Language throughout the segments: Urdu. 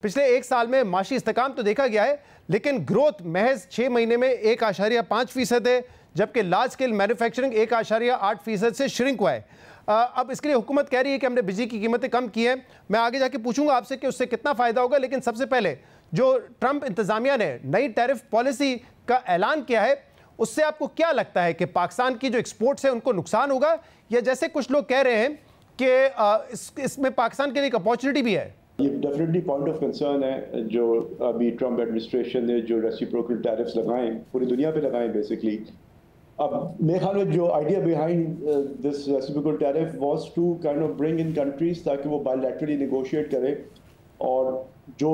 پچھلے ایک سال میں معاشی استحکام تو دیکھا گیا ہے لیکن گروتھ محض 6 مہینے میں 1.5% ہے، جبکہ لارج اسکیل مینوفیکچرنگ 1.8% سے شرنک ہوا ہے۔ اب اس کے لیے حکومت کہہ رہی ہے کہ ہم نے بجلی کی قیمتیں کم کی ہیں۔ میں آگے جا کے پوچھوں گا آپ سے کہ اس سے کتنا فائدہ ہوگا، لیکن سب سے پہلے جو ٹرمپ انتظامیہ نے نئی ٹیرف پالیسی کا اعلان کیا ہے، اس سے آپ کو کیا لگتا ہے کہ پاکستان کی جو ایکسپورٹس ہیں ان کو نقصان ہوگا، یا جیسے کچھ لوگ کہہ رہے ہیں کہ اس میں پاکستان کے لیے ایک اپارچونٹی بھی ہے؟ یہ ڈیفینیٹلی پوائنٹ آف کنسرن ہے جو ابھی ٹرمپ ایڈمنسٹریشن نے جو ریسیپروکل ٹیرفس لگائیں پوری دنیا پہ لگائیں بیسکلی۔ اب میرے خیال میں جو idea behind this reciprocal tariff was to kind of bring in countries تاکہ وہ بائیلیٹرلی نیگوشیٹ کریں، اور جو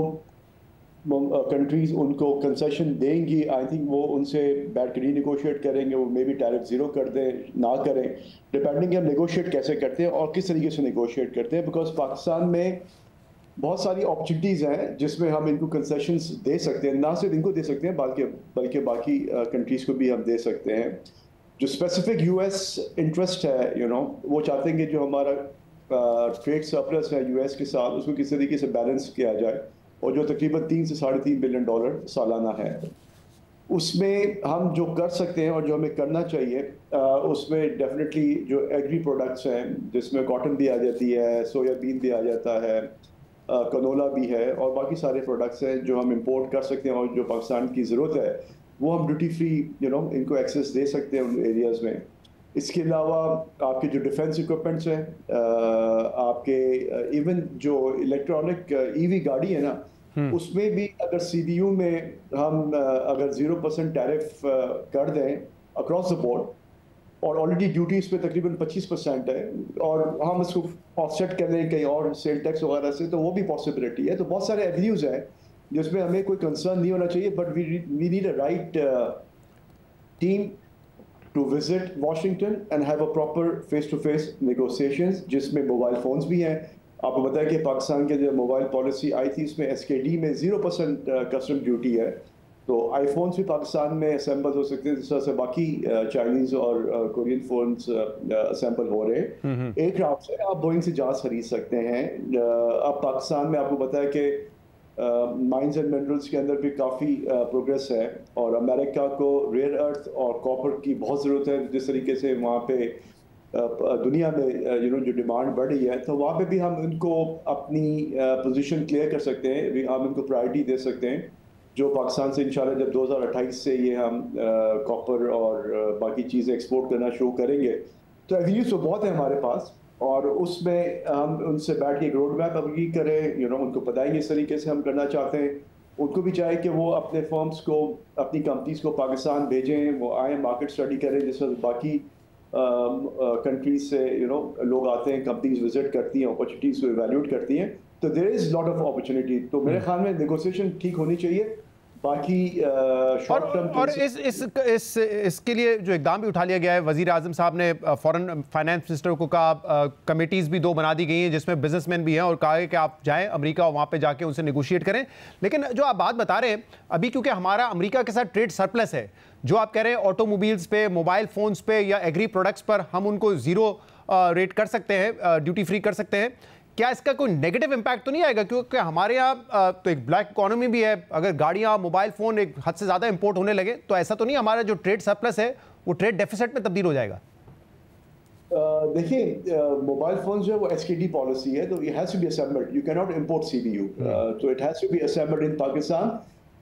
کنٹریز ان کو کنسیشن دیں گی آئی تھنک وہ ان سے بیٹھ کر ہی نیگوشیٹ کریں گے، وہ مے بی ٹیرف زیرو کر دیں نہ کریں، ڈپینڈنگ ہم نیگوشیٹ کیسے کرتے ہیں اور کس طریقے سے نیگوشیٹ کرتے ہیں، بیکاز پاکستان میں بہت ساری اپرچونیٹیز ہیں جس میں ہم ان کو کنسیشنز دے سکتے ہیں، نہ صرف ان کو دے سکتے ہیں بلکہ باقی کنٹریز کو بھی ہم دے سکتے ہیں۔ جو اسپیسیفک یو ایس انٹرسٹ ہے وہ چاہتے ہیں کہ جو ہمارا ٹریڈ سرپلس ہے یو ایس کے ساتھ اس کو کس طریقے سے بیلنس کیا جائے، اور جو تقریباً 3 سے 3.5 بلین ڈالر سالانہ ہے، اس میں ہم جو کر سکتے ہیں اور جو ہمیں کرنا چاہیے اس میں ڈیفینیٹلی جو ایگری پروڈکٹس ہیں جس میں کاٹن بھی آ جاتی ہے، سویا بین بھی آ جاتا ہے، کنولا بھی ہے، اور باقی سارے پروڈکٹس ہیں جو ہم امپورٹ کر سکتے ہیں اور جو پاکستان کی ضرورت ہے وہ ہم ڈیوٹی فری ان کو ایکسیس دے سکتے ہیں ان ایریاز میں۔ اس کے علاوہ آپ کے جو ڈیفینس اکوپمنٹس ہیں، آپ کے ایون جو الیکٹرانک ای وی گاڑی ہے نا، اس میں بھی اگر سی بی یو میں ہم اگر 0% ٹیرف کر دیں اکراس دا بورڈ، اور آلریڈی ڈیوٹی اس پہ تقریباً 25% ہے، اور ہم اس کو آف سیٹ کر لیں کہیں اور سیل ٹیکس وغیرہ سے، تو وہ بھی پاسبلٹی ہے۔ تو بہت سارے ایونیوز ہیں جس میں ہمیں کوئی کنسرن نہیں ہونا چاہیے، but we need a right team to visit Washington and have a proper face to face negotiations, جس میں موبائل فونز بھی ہیں۔ آپ کو بتائیں کہ پاکستان کے جو موبائل پالیسی آئی تھی اس میں ایس کے ڈی میں 0% کسٹم ڈیوٹی ہے، تو آئی فونس بھی پاکستان میں اسمبل ہو سکتے ہیں جس طرح سے باقی چائنیز اور کورین فونس اسمبل ہو رہے ہیں۔ ایک رات سے آپ بوئنگ سے جہاز خرید سکتے ہیں۔ اب پاکستان میں آپ کو پتا ہے کہ مائنز اینڈ منرلس کے اندر بھی کافی پروگریس ہے، اور امریکہ کو ریئر ارتھ اور کاپر کی بہت ضرورت ہے، جس طریقے سے وہاں پہ دنیا میں جو ڈیمانڈ بڑھ رہی ہے، تو وہاں پہ بھی ہم ان کو اپنی پوزیشن کلیئر کر سکتے ہیں، ہم ان کو پرائرٹی دے سکتے ہیں، جو پاکستان سے انشاءاللہ جب 2028 سے یہ ہم کاپر اور باقی چیزیں ایکسپورٹ کرنا شروع کریں گے، تو ایونیوز تو بہت ہیں ہمارے پاس، اور اس میں ہم ان سے بیٹھ کے ایک روڈ میپ اگری کریں، ان کو بتائیں اس طریقے سے ہم کرنا چاہتے ہیں، ان کو بھی چاہے کہ وہ اپنے فرمز کو اپنی کمپنیز کو پاکستان بھیجیں، وہ آئیں مارکیٹ اسٹڈی کریں، جس طرح باقی کنٹریز سے لوگ آتے ہیں، کمپنیز وزٹ کرتی ہیں، اپرچونیٹیز کو ایویلیوٹ کرتی ہیں، تو دیر از لاٹ آف اپرچونیٹی۔ تو میرے خیال میں نیگوسیشن ٹھیک ہونی چاہیے، باقی شارٹ ٹرم اور اس کے لیے جو اقدام بھی اٹھا لیا گیا ہے، وزیر اعظم صاحب نے فورن فائنانس منسٹر کو کہا، کمیٹیز بھی 2 بنا دی گئی ہیں جس میں بزنس مین بھی ہیں، اور کہا ہے کہ آپ جائیں امریکہ اور وہاں پہ جا کے ان سے نیگوشیٹ کریں۔ لیکن جو آپ بات بتا رہے ہیں ابھی، کیونکہ ہمارا امریکہ کے ساتھ ٹریڈ سرپلس ہے، جو آپ کہہ رہے ہیں آٹو موبائلز پہ، موبائل فونز پہ یا ایگری پروڈکٹس پر ہم ان کو 0 ریٹ کر سکتے ہیں، ڈیوٹی فری کر سکتے ہیں، کیا اس کا کوئی نیگیٹو امپیکٹ تو نہیں آئے گا؟ کیونکہ ہمارے یہاں تو ایک بلیک اکانومی بھی ہے، اگر گاڑیاں موبائل فون ایک حد سے زیادہ امپورٹ ہونے لگے تو ایسا تو نہیں ہمارا جو ٹریڈ سرپلس ہے وہ ٹریڈ ڈیفیسٹ میں تبدیل ہو جائے گا؟ دیکھیے موبائل فونز جو ہے وہ ایس کے ڈی پالیسی ہے، تو it has to be assembled, you کی not import C B U, تو it has to be assembled in Pakistan,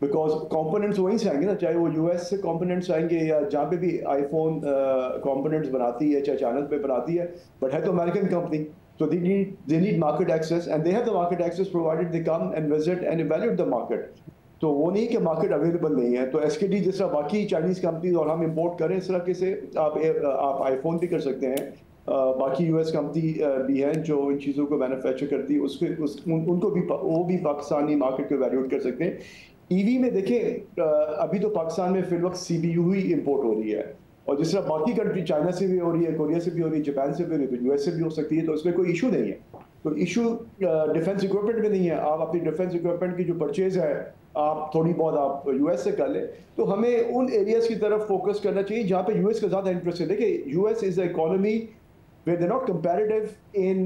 because components وہیں سے آئیں گے نا، چاہے وہ یو ایس سے کمپوننٹس آئیں گے یا جہاں پہ بھی آئی فون کمپوننٹس بناتی ہے، چاہے چائنا پہ بناتی ہے، بٹ ہے تو American company, so they need market access and they have the market access provided they come and visit and evaluate the market۔ تو وہ نہیں کہ مارکیٹ اویلیبل نہیں ہے، تو ایس کے ڈی جس طرح باقی چائنیز کمپنیز اور ہم امپورٹ کریں اس طرح سے آپ آئی فون بھی کر سکتے ہیں، باقی یو ایس کمپنی بھی ہیں جو ان چیزوں کو مینوفیکچر کرتی ہے، ان کو بھی وہ بھی پاکستانی مارکیٹ کو ایویلیوٹ کر سکتے ہیں۔ ای وی میں دیکھیں ابھی تو پاکستان میں فی الوقت سی بی یو ہی امپورٹ ہو رہی ہے، اور جس طرح باقی کنٹری چائنا سے بھی ہو رہی ہے، کوریا سے بھی ہو رہی ہے، جاپان سے بھی ہو رہی ہے، تو یو ایس سے بھی ہو سکتی ہے، تو اس میں کوئی ایشو نہیں ہے۔ تو ایشو ڈیفینس اکوپمنٹ میں نہیں ہے، آپ اپنی ڈیفینس اکوپمنٹ کی جو پرچیز ہے آپ تھوڑی بہت آپ یو ایس سے کر لیں، تو ہمیں ان ایریاز کی طرف فوکس کرنا چاہیے جہاں پہ یو ایس کا زیادہ انٹرسٹ ہے۔ دیکھیں U S is a economy where they're not competitive in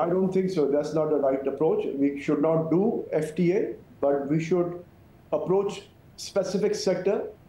I don't think so. That's not the right approach. We should not do FTA, but we should approach specific sector